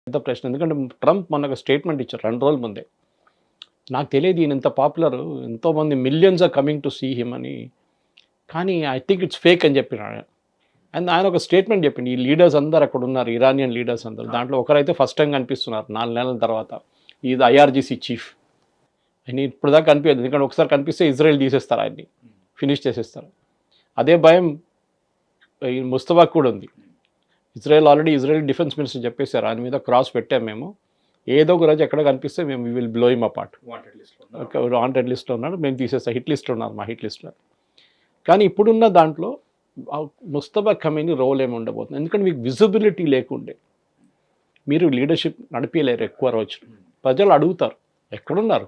పెద్ద ప్రశ్న. ఎందుకంటే ట్రంప్ మొన్న ఒక స్టేట్మెంట్ ఇచ్చారు 2 రోజుల ముందే. నాకు తెలియదు ఈయన ఇంత పాపులర్, ఎంతోమంది millions are coming to see him అని. కానీ ఐ థింక్ ఇట్స్ ఫేక్ అని చెప్పినాడు. అండ్ ఆయన ఒక స్టేట్మెంట్ చెప్పింది, ఈ లీడర్స్ అందరు అక్కడ ఉన్నారు, ఇరానియన్ లీడర్స్ అందరు, దాంట్లో ఒకరైతే ఫస్ట్ టైం కనిపిస్తున్నారు 4 నెలల తర్వాత, ఇది ఐఆర్జీసీ చీఫ్. ఆయన ఇప్పుడు దాకా కనిపించదు, ఎందుకంటే ఒకసారి కనిపిస్తే ఇజ్రాయెల్ తీసేస్తారు, ఆయన్ని ఫినిష్ చేసేస్తారు. అదే భయం ఈ ముస్తఫాకు కూడా ఉంది. ఇజ్రాయెల్ డిఫెన్స్ మినిస్టర్ చెప్పేశారు, ఆయన మీద క్రాస్ పెట్టాం మేము, ఏదో ఒక రోజు ఎక్కడ కనిపిస్తే మేము we will blow him apart. Wanted లిస్ట్లో ఉన్నాడు, మేము తీసేస్తాం, హిట్ లిస్ట్లో ఉన్నారు, మా హిట్ లిస్ట్లో. కానీ ఇప్పుడున్న దాంట్లో ముస్తఫా ఖమేనీ రోల్ ఏమి ఉండబోతుంది, ఎందుకంటే మీకు విజిబిలిటీ లేకుండే మీరు లీడర్షిప్ నడిపేయలేరు ఎక్కువ రోజులు. ప్రజలు అడుగుతారు ఎక్కడున్నారు,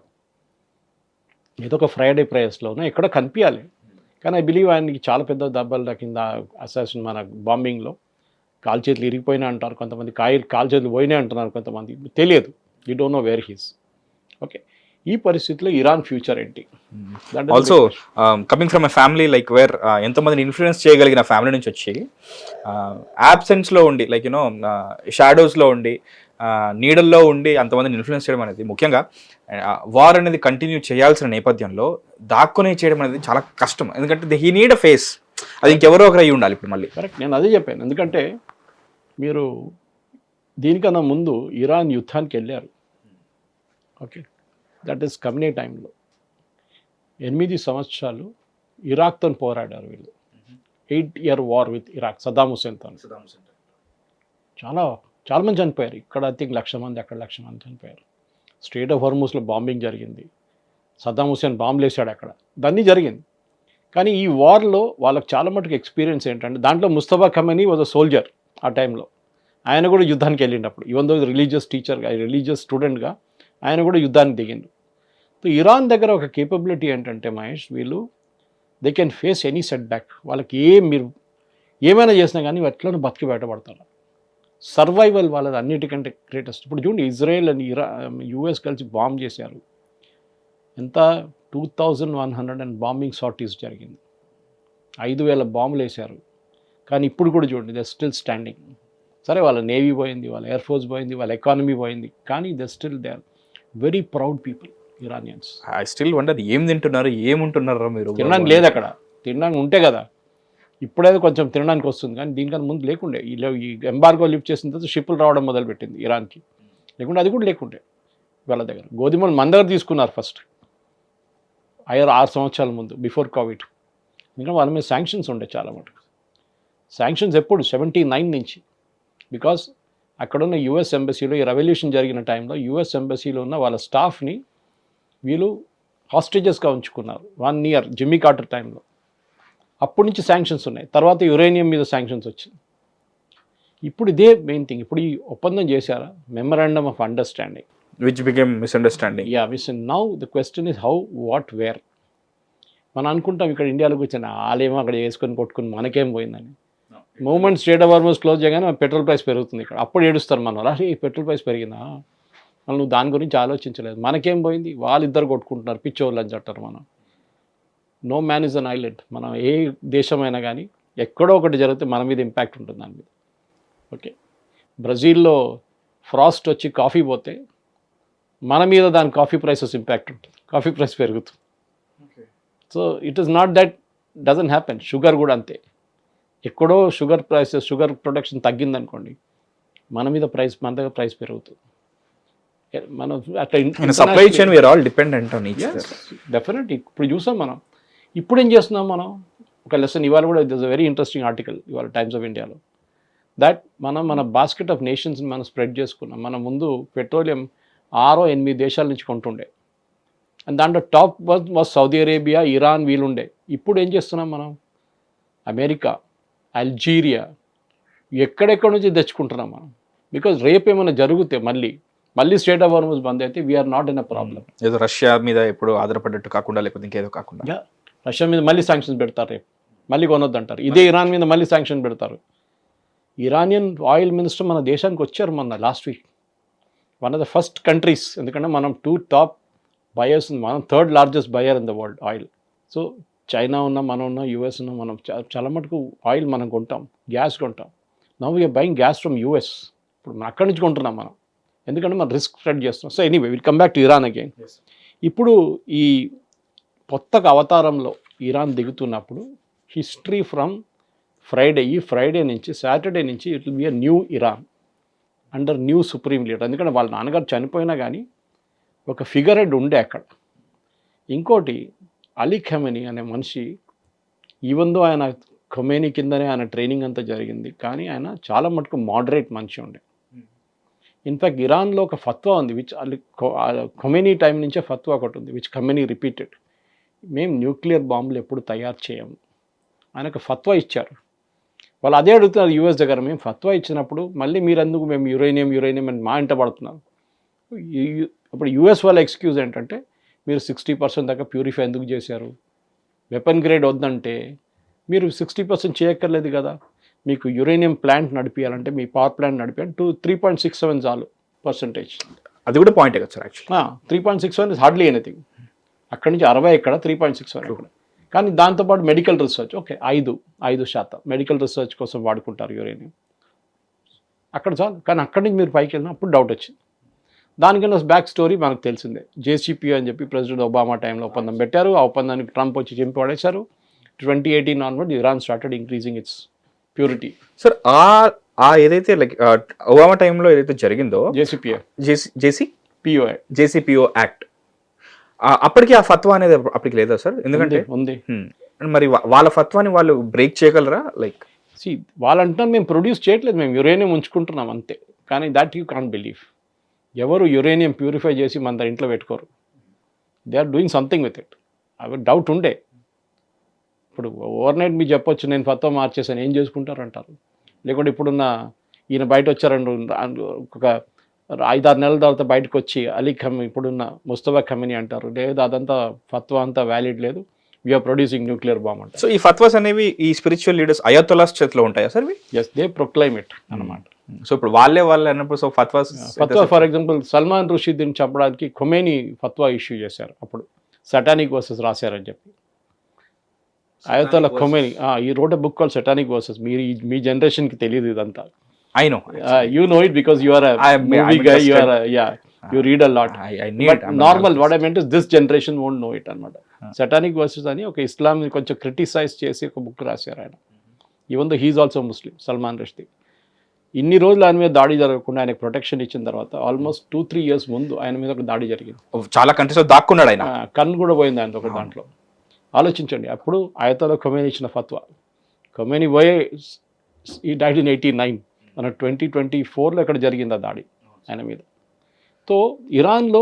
ఏదో ఒక ఫ్రైడే ప్రేయర్స్లోనో ఎక్కడ కనిపించాలి. కానీ ఐ బిలీవ్ ఆయనకి చాలా పెద్ద దెబ్బల కింద అసాసిన్ మన బాంబింగ్లో కాలు చేతులు ఇరిగిపోయినా అంటారు కొంతమంది, కాలు చేతులు పోయినా అంటున్నారు కొంతమంది, తెలియదు, you don't know where he's. Okay, ఈ పరిస్థితిలో ఇరాన్ ఫ్యూచర్ ఏంటి? Also coming from a family like where ఎంతోమందిని ఇన్ఫ్లుయెన్స్ చేయగలిగిన ఫ్యామిలీ నుంచి వచ్చి యాబ్సెన్స్లో ఉండి లైక్ యూనో షాడోస్లో ఉండి నీడల్లో ఉండి అంతమందిని ఇన్ఫ్లుయెన్స్ చేయడం అనేది, ముఖ్యంగా వార్ అనేది కంటిన్యూ చేయాల్సిన నేపథ్యంలో దాక్కునే చేయడం అనేది చాలా కష్టం. ఎందుకంటే హీ నీడ్ అ ఫేస్, అది ఇంకెవరో ఒకరు అయ్యి ఉండాలి ఇప్పుడు మళ్ళీ. కరెక్ట్, నేను అదే చెప్పాను. ఎందుకంటే మీరు దీనికన్నా ముందు ఇరాన్ యుద్ధానికి వెళ్ళారు. ఓకే, దట్ ఈస్ కమ్నే టైంలో 8 సంవత్సరాలు ఇరాక్తో పోరాడారు వీళ్ళు. 8-year war with Iraq, Saddam హుసేన్తో. చాలా మంది చనిపోయారు. ఇక్కడ ఐ థింక్ 1,00,000 మంది, అక్కడ 1,00,000 మంది చనిపోయారు. స్ట్రేట్ ఆఫ్ హోర్ముజ్లో బాంబింగ్ జరిగింది, సద్దాం హుసేన్ బాంబులు వేసాడు అక్కడ, దాన్ని జరిగింది. కానీ ఈ వార్లో వాళ్ళకి చాలా మటుకు ఎక్స్పీరియన్స్ ఏంటంటే, దాంట్లో Mustafa Khamenei was a soldier ఆ టైంలో. ఆయన కూడా యుద్ధానికి వెళ్ళినప్పుడు, ఈవెన్ దో రిలీజియస్ టీచర్గా, రిలీజియస్ స్టూడెంట్గా ఆయన కూడా యుద్ధానికి దిగిండు. సో ఇరాన్ దగ్గర ఒక కేపబిలిటీ ఏంటంటే మహేష్, వీళ్ళు they can face any set back. వాళ్ళకి మీరు ఏమైనా చేసినా కానీ ఎట్లా బతికి బయటపడతారు. సర్వైవల్ వాళ్ళది అన్నిటికంటే గ్రేటెస్ట్. ఇప్పుడు చూడండి, ఇజ్రాయెల్ అని యుఎస్ కలిసి బాంబ్ చేశారు. ఎంత 2,100 బాంబింగ్ సార్టీస్ జరిగింది, 5,000 బాంబులు వేశారు. కానీ ఇప్పుడు కూడా చూడండి, దే స్టిల్ స్టాండింగ్. సరే, వాళ్ళ నేవీ పోయింది, వాళ్ళ ఎయిర్ ఫోర్స్ పోయింది, వాళ్ళ ఎకానమీ పోయింది, కానీ they still they are very proud people Iranians. I still wonder, ఏం తింటున్నారు, ఏముంటున్నారా మీరు? తినడానికి లేదు అక్కడ, తినడానికి ఉంటే కదా. ఇప్పుడైతే కొంచెం తినడానికి వస్తుంది, కానీ దీనికన్నా ముందు లేకుండే. ఈ ఎంబార్గో లిఫ్ట్ చేసిన తర్వాత షిప్పులు రావడం మొదలుపెట్టింది ఇరాన్కి, లేకుంటే అది కూడా లేకుండే వాళ్ళ దగ్గర. గోధుమలు మన దగ్గర తీసుకున్నారు ఫస్ట్ 6 సంవత్సరాల ముందు, బిఫోర్ కోవిడ్. ఎందుకంటే వాళ్ళ మీద శాంక్షన్స్ ఉండే చాలా మటుకు. శాంక్షన్స్ ఎప్పుడు 79 నుంచి, బికాస్ అక్కడున్న యుఎస్ ఎంబసీలో ఈ రెవల్యూషన్ జరిగిన టైంలో యుఎస్ ఎంబసీలో ఉన్న వాళ్ళ స్టాఫ్ని వీళ్ళు హాస్టేజెస్గా ఉంచుకున్నారు 1 year, జిమ్మీ కార్టర్ టైంలో. అప్పటి నుంచి శాంక్షన్స్ ఉన్నాయి. తర్వాత యురేనియం మీద శాంక్షన్స్ వచ్చింది. ఇప్పుడు ఇదే మెయిన్ థింగ్. ఇప్పుడు ఈ ఒప్పందం చేశారా, memorandum of understanding, which became misunderstanding. Now the question is how, what, where. మనం అనుకుంటాం ఇక్కడ ఇండియాలో కూర్చొని వాళ్ళేమో అక్కడ వేసుకొని కొట్టుకుని మనకేం పోయిందని. మూమెంట్ స్ట్రేట్ ఆఫ్ హార్మజ్ క్లోజ్ చేయగానే పెట్రోల్ ప్రైస్ పెరుగుతుంది ఇక్కడ. అప్పుడు ఏడుస్తారు మన వాళ్ళు, ఈ పెట్రోల్ ప్రైస్ పెరిగిందా, వాళ్ళు నువ్వు దాని గురించి ఆలోచించలేదు, మనకేం పోయింది, వాళ్ళిద్దరు కొట్టుకుంటున్నారు, పిచ్చోళ్ళు అని చెప్తారు. మనం no man is an island. మనం ఏ దేశమైనా కానీ ఎక్కడో ఒకటి జరిగితే మన మీద ఇంపాక్ట్ ఉంటుంది దాని మీద. ఓకే, బ్రెజిల్లో ఫ్రాస్ట్ వచ్చి కాఫీ పోతే మన మీద దాని కాఫీ ప్రైసెస్ ఇంపాక్ట్ ఉంటుంది, కాఫీ ప్రైస్ పెరుగుతుంది. So it is not that doesn't happen. Sugar కూడా అంతే, ఎక్కడో షుగర్ ప్రైసెస్, షుగర్ ప్రొడక్షన్ తగ్గిందనుకోండి, మన దగ్గర ప్రైస్ పెరుగుతుంది. మనం అట్లా supply chain we are all dependent on each other. Definitely. ఇప్పుడు చూసాం మనం, ఇప్పుడు ఏం చేస్తున్నాం మనం, ఒక లెసన్ ఇవాళ కూడా, it is a very interesting article ఇవాళ టైమ్స్ ఆఫ్ ఇండియాలో, దట్ మన బాస్కెట్ ఆఫ్ నేషన్స్ని మనం స్ప్రెడ్ చేసుకున్నాం. మన ముందు పెట్రోలియం 6-8 దేశాల నుంచి కొంటుండే, అండ్ దాంట్లో top was Saudi Arabia, Iran, వీలుండే. ఇప్పుడు ఏం చేస్తున్నాం మనం, అమెరికా, అల్జీరియా, ఎక్కడెక్కడ నుంచి తెచ్చుకుంటున్నాం మనం. బికాజ్ రేపు ఏమైనా జరిగితే మళ్ళీ స్ట్రేట్ ఆఫ్ హార్మజ్ బంద్ అయితే we are not in a problem. ఏదో రష్యా మీద ఎప్పుడు ఆధారపడ్డట్టు కాకుండా, లేకపోతే ఇంకేదో కాకుండా, రష్యా మీద మళ్ళీ శాంక్షన్స్ పెడతారు, రేపు మళ్ళీ కొనొద్దు అంటారు. ఇదే ఇరాన్ మీద మళ్ళీ శాంక్షన్ పెడతారు. ఇరానియన్ ఆయిల్ మినిస్టర్ మన దేశానికి వచ్చారు మొన్న last week, one of the first countries. ఎందుకంటే మనం 2 top బయర్స్, మనం 3rd largest buyer in the world oil. So China ఉన్నా, మనం ఉన్నా, యూఎస్ ఉన్నా, మనం చాలా మటుకు ఆయిల్ మనం కొంటాం, గ్యాస్ కొంటాం. Now we are buying gas from US. ఇప్పుడు మనం అక్కడి నుంచి కొంటున్నాం మనం. ఎందుకంటే మనం రిస్క్ స్ప్రెడ్ చేస్తున్నాం. So anyway will come back to Iran again. ఇప్పుడు ఈ కొత్తగా అవతారంలో ఇరాన్ దిగుతున్నప్పుడు హిస్టరీ ఫ్రమ్ ఫ్రైడే నుంచి సాటర్డే నుంచి it will be a new Iran under new supreme leader. ఎందుకంటే వాళ్ళ నాన్నగారు చనిపోయినా కానీ ఒక ఫిగర్ హెడ్ ఉండే అక్కడ. ఇంకోటి అలీ ఖమెనీ అనే మనిషి, ఈవెన్ దో ఆయన ఖొమేనీ కిందనే ఆయన ట్రైనింగ్ అంతా జరిగింది, కానీ ఆయన చాలా మటుకు మోడరేట్ మనిషి ఉండే. ఇన్ఫ్యాక్ట్ ఇరాన్లో ఒక ఫత్వా ఉంది విచ్ ఖొమేనీ టైం నుంచే ఫత్వా ఒకటి ఉంది విచ్ ఖమెనీ రిపీటెడ్, మేము న్యూక్లియర్ బాంబులు ఎప్పుడు తయారు చేయము. ఆయన ఒక ఫత్వా ఇచ్చారు. వాళ్ళు అదే అడుగుతున్నారు యూఎస్ దగ్గర, మేము ఫత్వా ఇచ్చినప్పుడు మళ్ళీ మీరెందుకు మేము యురేనియం అని మా ఇంట పడుతున్నారు. అప్పుడు యూఎస్ వాళ్ళ ఎక్స్క్యూజ్ ఏంటంటే, మీరు 60% దాకా ప్యూరిఫై ఎందుకు చేశారు, వెపన్ గ్రేడ్ వద్దంటే మీరు 60% చేయక్కర్లేదు కదా, మీకు యురేనియం ప్లాంట్ నడిపించాలంటే మీ పవర్ ప్లాంట్ నడిపాలంటే 3.67 చాలు పర్సంటేజ్. అది కూడా పాయింట్ కదా sir actually. 3.61 is hardly anything. అక్కడి నుంచి 60 ఇక్కడ, 3.61 ఇక్కడ. కానీ దాంతోపాటు medical research okay 5% medical research కోసం వాడుకుంటారు యురేనియం, అక్కడ చాలు. కానీ అక్కడి నుంచి మీరు పైకి వెళ్ళినా అప్పుడు డౌట్ వచ్చింది. దానికన్నా బ్యాక్ స్టోరీ మనకు తెలిసిందే. JCPOA అని చెప్పి ప్రెసిడెంట్ ఒబామా టైంలో ఒప్పందం పెట్టారు. ఆ ఒప్పందానికి ట్రంప్ వచ్చి చింపి పడేశారు. 2018 onward Iran started increasing it's purity. Sir ఆ ఏదైతే లైక్ ఒబామా టైంలో ఏదైతే జరిగిందో JCPOA యాక్ట్, అప్పటికి ఆ ఫత్వా అనేది అప్పటికి లేదా సార్? ఎందుకంటే ఉంది. మరి వాళ్ళ ఫత్వాని వాళ్ళు బ్రేక్ చేయగలరా? లైక్ వాళ్ళు అంటున్నారు మేము ప్రొడ్యూస్ చేయట్లేదు, మేము యురేనియం ఉంచుకుంటున్నాం అంతే. కానీ దట్ యూ కాంట్ బిలీవ్. ఎవరు యురేనియం ప్యూరిఫై చేసి మన ఇంట్లో పెట్టుకోరు. They are doing something with it. అవి డౌట్ ఉండే. ఇప్పుడు ఓవర్ నైట్ మీకు చెప్పొచ్చు నేను ఫత్వా మార్చేసాను, ఏం చేసుకుంటారు అంటారు. లేకుంటే ఇప్పుడున్న ఈయన బయట వచ్చారండు ఒక 5-6 నెలల తర్వాత బయటకు వచ్చి అలీ ఖమెనీ ఇప్పుడున్న ముస్తఫా ఖమెనీ అంటారు, లేదు అదంతా ఫత్వా అంతా వ్యాలిడ్ లేదు, వీఆర్ ప్రొడ్యూసింగ్ న్యూక్లియర్ బాంబ్ అంటారు. సో ఈ ఫత్వాస్ అనేవి ఈ స్పిరిచువల్ లీడర్స్ అయతొల్లాస్ చేతిలో ఉంటాయా sir? Yes, they proclaim it అన్నమాట. సో ఇప్పుడు వాళ్ళే అన్నప్పుడు సో ఫత్వా ఫర్ ఎగ్జాంపుల్ సల్మాన్ రుషీద్ని చంపడానికి ఖొమేనీ ఫత్వా ఇష్యూ చేశారు. అప్పుడు సటానిక్ వర్సెస్ రాశారని చెప్పి. అయతొల్లా ఖొమేనీ ఈ road book call satanic versus. మీరు మీ జనరేషన్కి తెలియదు ఇదంతా. I know. You know it because you are a movie guy. You read a lot. I need but normal, what I meant is this generation won't know it అన్నమాట. Satanic verses అని ఒక ఇస్లాం కొంచెం criticise చేసి ఒక book రాశారు ఆయన. Even though he is also Muslim, Salman Rushdie. ఇన్ని రోజులు ఆయన మీద దాడి జరగకుండా ఆయనకు ప్రొటెక్షన్ ఇచ్చిన తర్వాత ఆల్మోస్ట్ 2-3 years ముందు ఆయన మీద ఒక దాడి జరిగింది. చాలా కంట్రీస్లో దాక్కున్నాడు ఆయన. కన్ను కూడా పోయింది ఆయన ఒక దాంట్లో. ఆలోచించండి, అప్పుడు అయతొల్లా ఖొమేనీ ఇచ్చిన ఫత్వా. ఖొమేనీ పోయే ఈ డైడ్ ఇన్ 89. మన 2024లో ఇక్కడ జరిగింది ఆ దాడి ఆయన మీద. సో ఇరాన్లో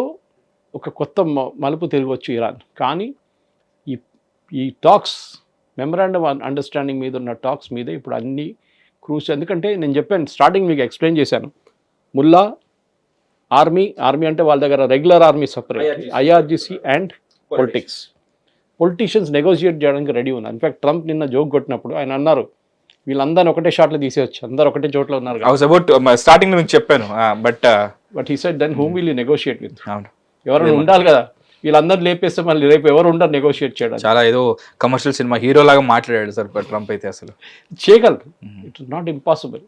ఒక కొత్త మలుపు తిరగవచ్చు ఇరాన్. కానీ ఈ టాక్స్ మెమరాండమ్ అండర్స్టాండింగ్ మీద ఉన్న టాక్స్ మీద ఇప్పుడు అన్ని క్రూషియల్. ఎందుకంటే నేను చెప్పాను స్టార్టింగ్ మీకు ఎక్స్ప్లెయిన్ చేశాను, ముల్లా ఆర్మీ అంటే వాళ్ళ దగ్గర regular army separate, IRGC and politicians negotiate చేయడానికి రెడీ ఉన్నారు. ఇన్ఫాక్ట్ ట్రంప్ నిన్న జోక్ కొట్టినప్పుడు ఆయన అన్నారు వీళ్ళందరినీ ఒకటే షాట్లో తీసేయచ్చు, అందరు ఒకటే చోట్ల ఉన్నారు. స్టార్టింగ్ నుంచి చెప్పాను. But he said then whom will you negotiate with? ఎవరైనా ఉండాలి కదా, వీళ్ళందరూ లేపేస్తే మళ్ళీ రేపు ఎవరు ఉండరు నెగోషియేట్ చేయడం. చాలా ఏదో కమర్షియల్ సినిమా హీరో లాగా మాట్లాడాడు సార్ ట్రంప్ అయితే. అసలు చేయగలరు, it is not impossible.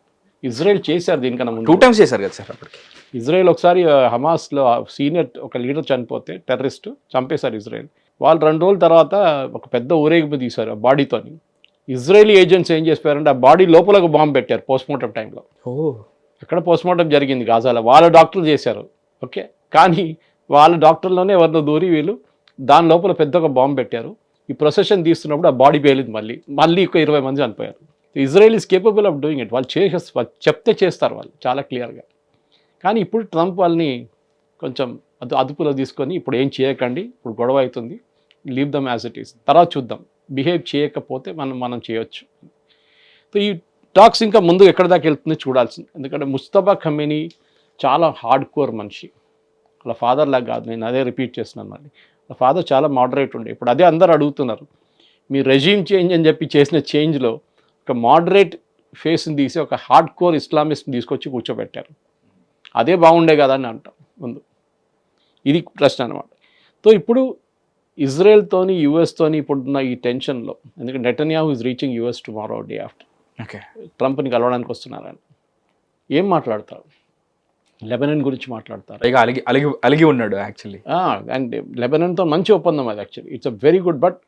Israel చేశారు దీనికన్నా ముందు 2 times చేశారు కదా సార్ అప్పటికి. ఇజ్రాయెల్ ఒకసారి హమాస్లో సీనియర్ ఒక లీడర్ చనిపోతే టెర్రరిస్ట్ చంపేశారు ఇజ్రాయెల్. వాళ్ళు 2 రోజుల తర్వాత ఒక పెద్ద ఊరేగింపు తీశారు ఆ బాడీతోని. ఇజ్రాయలీ ఏజెంట్స్ ఏం చేశారంటే ఆ బాడీ లోపల ఒక బాంబు పెట్టారు పోస్ట్మార్టం టైంలో. అక్కడ పోస్ట్మార్టం జరిగింది గాజాలో, వాళ్ళ డాక్టర్లు చేశారు ఓకే. కానీ వాళ్ళ డాక్టర్లోనే ఎవరినో దూరి వీళ్ళు దాని లోపల పెద్ద ఒక బాంబు పెట్టారు. ఈ ప్రొసెషన్ తీస్తున్నప్పుడు ఆ బాడీ పేలింది, మళ్ళీ ఒక 20 మంది చనిపోయారు. Israel is capable of doing it. వాళ్ళు చెప్తే చేస్తారు వాళ్ళు చాలా క్లియర్గా. కానీ ఇప్పుడు ట్రంప్ వాళ్ళని కొంచెం అదుపులో తీసుకొని ఇప్పుడు ఏం చేయకండి, ఇప్పుడు గొడవ అవుతుంది, leave them as it is, తర్వాత చూద్దాం, బిహేవ్ చేయకపోతే మనం చేయొచ్చు. సో ఈ టాక్స్ ఇంకా ముందు ఎక్కడ దాకా వెళ్తుందో చూడాల్సింది. ఎందుకంటే ముస్తఫా ఖమెనీ చాలా హార్డ్ కోర్ మనిషి, వాళ్ళ ఫాదర్ లాగా కాదు. నేను అదే రిపీట్ చేస్తున్నాను మళ్ళీ. వాళ్ళ ఫాదర్ చాలా మోడరేట్ ఉండే. ఇప్పుడు అదే అందరు అడుగుతున్నారు, మీ రెజ్యూమ్ చేంజ్ అని చెప్పి చేసిన చేంజ్లో ఒక మోడరేట్ ఫేస్ని తీసి ఒక హార్డ్ కోర్ ఇస్లామిస్ట్ని తీసుకొచ్చి కూర్చోబెట్టారు. అదే బాగుండే కదా అని అంటాం ముందు. ఇది ప్రశ్న అనమాట. సో ఇప్పుడు ఇజ్రాయెల్తోని యూఎస్తోని ఇప్పుడున్న ఈ టెన్షన్లో, ఎందుకంటే Netanyahu is reaching US tomorrow day after. Okay, ట్రంప్ని కలవడానికి వస్తున్నారు ఆయన. ఏం మాట్లాడతారు? లెబనన్ గురించి మాట్లాడతారు. పైగా అలిగి అలిగి అలిగి ఉన్నాడు యాక్చువల్లీ. అండ్ లెబనన్తో మంచి ఒప్పందం అది actually. It's a very good. But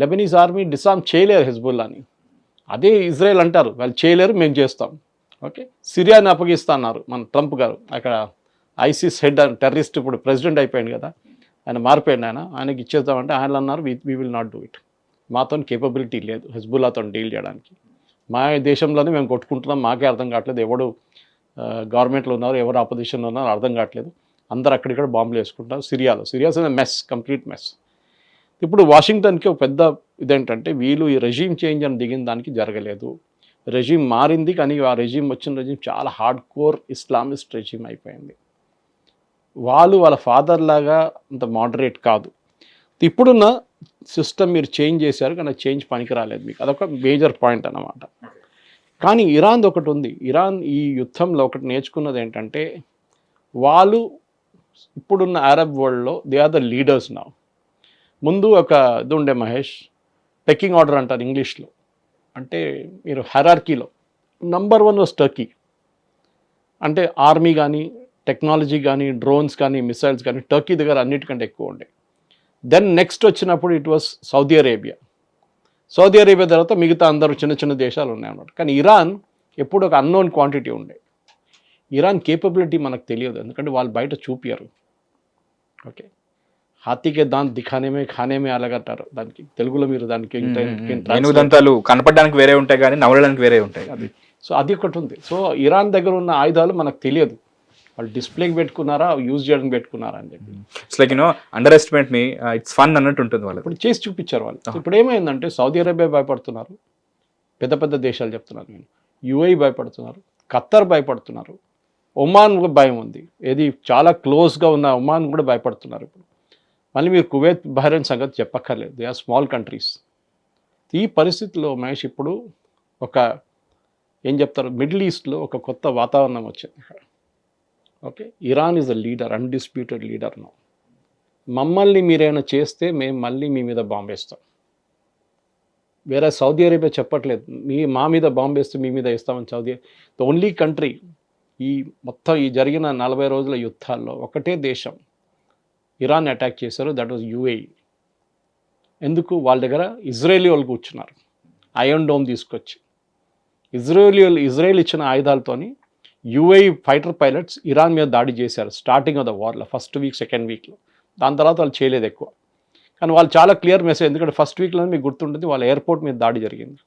Lebanese army disarm చేయలేరు హెజ్బుల్లాని. అదే ఇజ్రాయెల్ అంటారు వాళ్ళు చేయలేరు, మేము చేస్తాం. ఓకే, సిరియాని అప్పగిస్తా అన్నారు మన ట్రంప్ గారు. అక్కడ ఐసిస్ హెడ్ టెర్రరిస్ట్ ఇప్పుడు ప్రెసిడెంట్ అయిపోయాడు కదా, ఆయన మారిపోయాడు. ఆయనకి ఇచ్చేద్దామంటే ఆయన అన్నారు we will not do it. మాతో కేపబిలిటీ లేదు హెజ్బుల్లాతో డీల్ చేయడానికి. మా దేశంలోనే మేము కొట్టుకుంటున్నాం, మాకే అర్థం కావట్లేదు ఎవడు గవర్నమెంట్లో ఉన్నారు ఎవరు ఆపోజిషన్లో ఉన్నారు అర్థం కావట్లేదు. అందరు అక్కడిక్కడ బాంబులు వేసుకుంటారు. Syria's mess, complete mess. ఇప్పుడు వాషింగ్టన్కి ఒక పెద్ద ఇదేంటంటే వీళ్ళు ఈ రెజీమ్ చేంజ్ అని దిగిన దానికి జరగలేదు. రెజీమ్ మారింది కానీ ఆ రెజీమ్ చాలా హార్డ్ కోర్ ఇస్లామిస్ట్ రెజీమ్ అయిపోయింది. వాళ్ళ ఫాదర్ లాగా అంత మోడరేట్ కాదు. ఇప్పుడున్న సిస్టమ్ మీరు చేంజ్ చేశారు కానీ చేంజ్ పనికి రాలేదు మీకు, అదొక మేజర్ పాయింట్ అన్నమాట. కానీ ఇరాన్ది ఒకటి ఉంది. ఇరాన్ ఈ యుద్ధంలో ఒకటి నేర్చుకున్నది ఏంటంటే వాళ్ళు ఇప్పుడున్న అరబ్ వరల్డ్లో దే ఆర్ ద లీడర్స్ నా. ముందు ఒక ఇది ఉండే మహేష్, పెక్కింగ్ ఆర్డర్ అంటారు ఇంగ్లీష్లో, అంటే మీరు హెరార్కీలో నంబర్ 1 వాజ్ టర్కీ. అంటే ఆర్మీ కానీ టెక్నాలజీ కానీ డ్రోన్స్ కానీ మిసైల్స్ కానీ టర్కీ దగ్గర అన్నిటికంటే ఎక్కువ ఉండే. దెన్ నెక్స్ట్ వచ్చినప్పుడు it was Saudi Arabia. Saudi Arabia తర్వాత మిగతా అందరూ చిన్న చిన్న దేశాలు ఉన్నాయన్నమాట. కానీ ఇరాన్ ఎప్పుడు ఒక అన్నోన్ క్వాంటిటీ ఉండే. ఇరాన్ కేపబిలిటీ మనకు తెలియదు ఎందుకంటే వాళ్ళు బయట చూపియరు. ఓకే, హాతీకే దాంత్ దిఖానేమే ఖానేమే అలాగంటారు దానికి తెలుగులో. మీరు దానికి దంతాలు కనపడడానికి వేరే ఉంటాయి కానీ నవలడానికి వేరే ఉంటాయి. అది సో అది ఒకటి ఉంది. సో ఇరాన్ దగ్గర ఉన్న ఆయుధాలు మనకు తెలియదు, వాళ్ళు డిస్ప్లేకి పెట్టుకున్నారా యూజ్ చేయడానికి పెట్టుకున్నారా అని చెప్పి. It's like under estimate me, it's fun అన్నట్టు ఉంటుంది వాళ్ళు. ఇప్పుడు చేసి చూపించారు వాళ్ళు. ఇప్పుడు ఏమైందంటే సౌదీ అరేబియా భయపడుతున్నారు, పెద్ద పెద్ద దేశాలు చెప్తున్నారు నేను, యుఏఈ భయపడుతున్నారు, ఖత్తర్ భయపడుతున్నారు, ఒమాన్ కూడా భయం ఉంది. ఏది చాలా క్లోజ్గా ఉన్న ఒమాన్ కూడా భయపడుతున్నారు. ఇప్పుడు మళ్ళీ మీరు కువైత్ బహ్రెయిన్ సంగతి చెప్పక్కర్లేదు, దే ఆర్ స్మాల్ కంట్రీస్. ఈ పరిస్థితిలో మహేష్ ఇప్పుడు ఒక ఏం చెప్తారు మిడిల్ ఈస్ట్లో ఒక కొత్త వాతావరణం వచ్చింది. Okay, Iran is a leader, undisputed leader no. మమ్మల్ని మీరేమైనా చేస్తే మేము మళ్ళీ మీ మీద బాంబు వేస్తాం. వేరే సౌదీ అరేబియా చెప్పట్లేదు మా మీద బాంబు వేస్తే మీ మీద వేస్తామని. సౌదీ ద ఓన్లీ కంట్రీ ఈ మొత్తం ఈ జరిగిన 40 రోజుల యుద్ధాల్లో ఒకటే దేశం ఇరాన్ అటాక్ చేశారు, దట్ వాజ్ యుఏఈ. ఎందుకు? వాళ్ళ దగ్గర ఇజ్రాయేలీ వాళ్ళు కూర్చున్నారు ఐరన్ డోమ్ తీసుకొచ్చి. ఇజ్రాయెల్ ఇచ్చిన ఆయుధాలతోని యుఏఈ ఫైటర్ పైలట్స్ ఇరాన్ మీద దాడి చేశారు స్టార్టింగ్ ఆఫ్ ద వార్లో, ఫస్ట్ వీక్ సెకండ్ వీక్లో. దాని తర్వాత వాళ్ళు చేయలేదు ఎక్కువ. కానీ వాళ్ళు చాలా క్లియర్ మెసేజ్, ఎందుకంటే ఫస్ట్ వీక్లో మీకు గుర్తుంటుంది వాళ్ళ ఎయిర్పోర్ట్ మీద దాడి జరిగింది,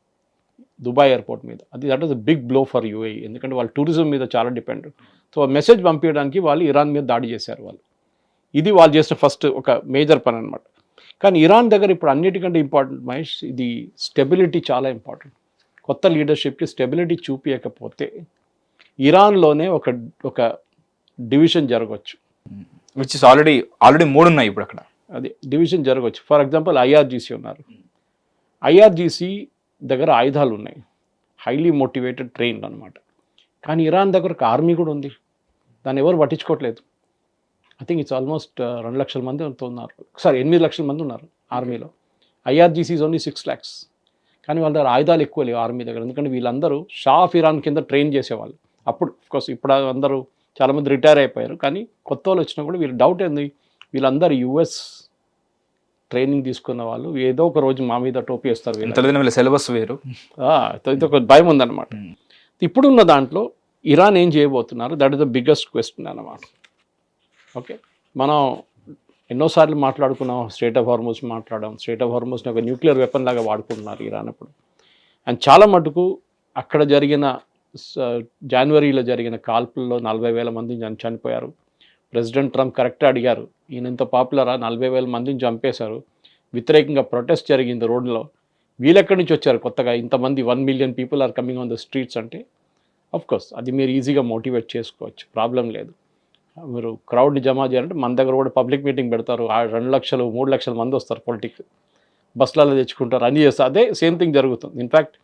దుబాయ్ ఎయిర్పోర్ట్ మీద. That was a big blow for UAE, ఎందుకంటే వాళ్ళు టూరిజం మీద చాలా డిపెండెంట్. సో మెసేజ్ పంపించడానికి వాళ్ళు ఇరాన్ మీద దాడి చేశారు వాళ్ళు. ఇది వాళ్ళు చేసిన ఫస్ట్ ఒక మేజర్ పని అనమాట. కానీ ఇరాన్ దగ్గర ఇప్పుడు అన్నిటికంటే ఇంపార్టెంట్ మహేష్, ఇది స్టెబిలిటీ చాలా ఇంపార్టెంట్. కొత్త లీడర్షిప్కి స్టెబిలిటీ చూపించకపోతే ఇరాన్లోనే ఒక డివిజన్ జరగవచ్చు. విచ్ ఇస్ ఆల్రెడీ 3 ఉన్నాయి ఇప్పుడు అక్కడ. అది డివిజన్ జరగవచ్చు. ఫర్ ఎగ్జాంపుల్ ఐఆర్జీసీ ఉన్నారు. ఐఆర్జీసీ దగ్గర ఆయుధాలు ఉన్నాయి, హైలీ మోటివేటెడ్ ట్రైన్డ్ అనమాట. కానీ ఇరాన్ దగ్గర ఒక ఆర్మీ కూడా ఉంది, దాన్ని ఎవరు పట్టించుకోవట్లేదు. ఐ థింక్ ఇట్స్ ఆల్మోస్ట్ 2 లక్షల మంది ఉన్నారు, 8 లక్షల మంది ఉన్నారు ఆర్మీలో. IRGC is only 6 lakhs. కానీ వాళ్ళ దగ్గర ఆయుధాలు ఎక్కువ లేవు ఆర్మీ దగ్గర, ఎందుకంటే వీళ్ళందరూ షా ఆఫ్ ఇరాన్ కింద ట్రైన్ చేసేవాళ్ళు అప్పుడు. అఫ్కోర్స్ ఇప్పుడు అందరూ చాలామంది రిటైర్ అయిపోయారు, కానీ కొత్త వాళ్ళు వచ్చినా కూడా వీళ్ళు డౌట్ ఏంది, వీళ్ళందరూ యుఎస్ ట్రైనింగ్ తీసుకున్న వాళ్ళు ఏదో ఒక రోజు మా మీద టోపీ వేస్తారు, వీళ్ళ సిలబస్ వేరు, ఇది ఒక భయం ఉందన్నమాట. ఇప్పుడున్న దాంట్లో ఇరాన్ ఏం చేయబోతున్నారు, that is the biggest question అన్నమాట. ఓకే, మనం ఎన్నోసార్లు మాట్లాడుకున్నాం, స్ట్రైట్ ఆఫ్ హార్మోస్ మాట్లాడాం. స్ట్రైట్ ఆఫ్ హార్మోస్ని ఒక న్యూక్లియర్ వెపన్ లాగా వాడుకుంటున్నారు ఇరాన్ ఇప్పుడు. అండ్ చాలా మటుకు అక్కడ జరిగిన జనవరిలో జరిగిన కాల్పుల్లో 40,000 మంది చనిపోయారు. ప్రెసిడెంట్ ట్రంప్ కరెక్ట్గా అడిగారు, ఈయన ఇంత పాపులరా, 40,000 మందిని చంపేశారు, వ్యతిరేకంగా ప్రొటెస్ట్ జరిగింది రోడ్లో, వీళ్ళెక్కడి నుంచి వచ్చారు కొత్తగా ఇంతమంది, 1 million people are coming on the streets అంటే. అఫ్కోర్స్ అది మీరు ఈజీగా మోటివేట్ చేసుకోవచ్చు, ప్రాబ్లం లేదు. మీరు క్రౌడ్ని జమా చేయాలంటే మన దగ్గర కూడా పబ్లిక్ మీటింగ్ పెడతారు, 2 లక్షలు 3 లక్షల మంది వస్తారు, పొలిటిక్స్ బస్సులలో తెచ్చుకుంటారు, అన్నీ చేస్తారు. అదే సేమ్ థింగ్ జరుగుతుంది. ఇన్ఫ్యాక్ట్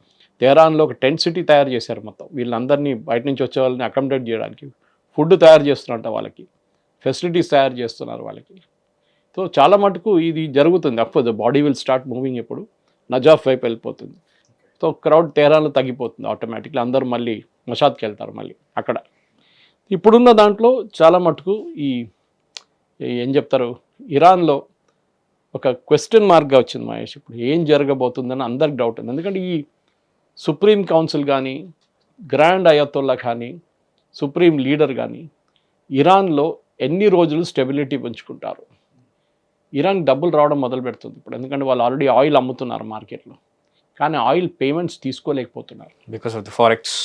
తెహరాన్లో ఒక టెంట్ సిటీ తయారు చేశారు మొత్తం, వీళ్ళందరినీ బయట నుంచి వచ్చే వాళ్ళని అకామిడేట్ చేయడానికి. ఫుడ్ తయారు చేస్తున్నట్ట వాళ్ళకి, ఫెసిలిటీస్ తయారు చేస్తున్నారు వాళ్ళకి. సో చాలా మటుకు ఇది జరుగుతుంది. Of course the body will start moving, ఇప్పుడు నజాఫ్ వైపు వెళ్ళిపోతుంది. సో క్రౌడ్ తెహరాన్లో తగ్గిపోతుంది ఆటోమేటిక్లీ, అందరూ మళ్ళీ మషాద్కి వెళ్తారు మళ్ళీ అక్కడ. ఇప్పుడున్న దాంట్లో చాలా మటుకు ఏం చెప్తారు, ఇరాన్లో ఒక క్వశ్చన్ మార్క్గా వచ్చింది మహేష్. ఇప్పుడు ఏం జరగబోతుందని అందరికి డౌట్ ఉంది. ఎందుకంటే ఈ సుప్రీం కౌన్సిల్ కానీ, గ్రాండ్ అయతొల్లా కానీ, సుప్రీం లీడర్ కానీ ఇరాన్లో ఎన్ని రోజులు స్టెబిలిటీ పెంచుకుంటారు. ఇరాన్ డబ్బులు రావడం మొదలు పెడుతుంది ఇప్పుడు, ఎందుకంటే వాళ్ళు ఆల్రెడీ ఆయిల్ అమ్ముతున్నారు మార్కెట్లో, కానీ ఆయిల్ పేమెంట్స్ తీసుకోలేకపోతున్నారు. Because of the forex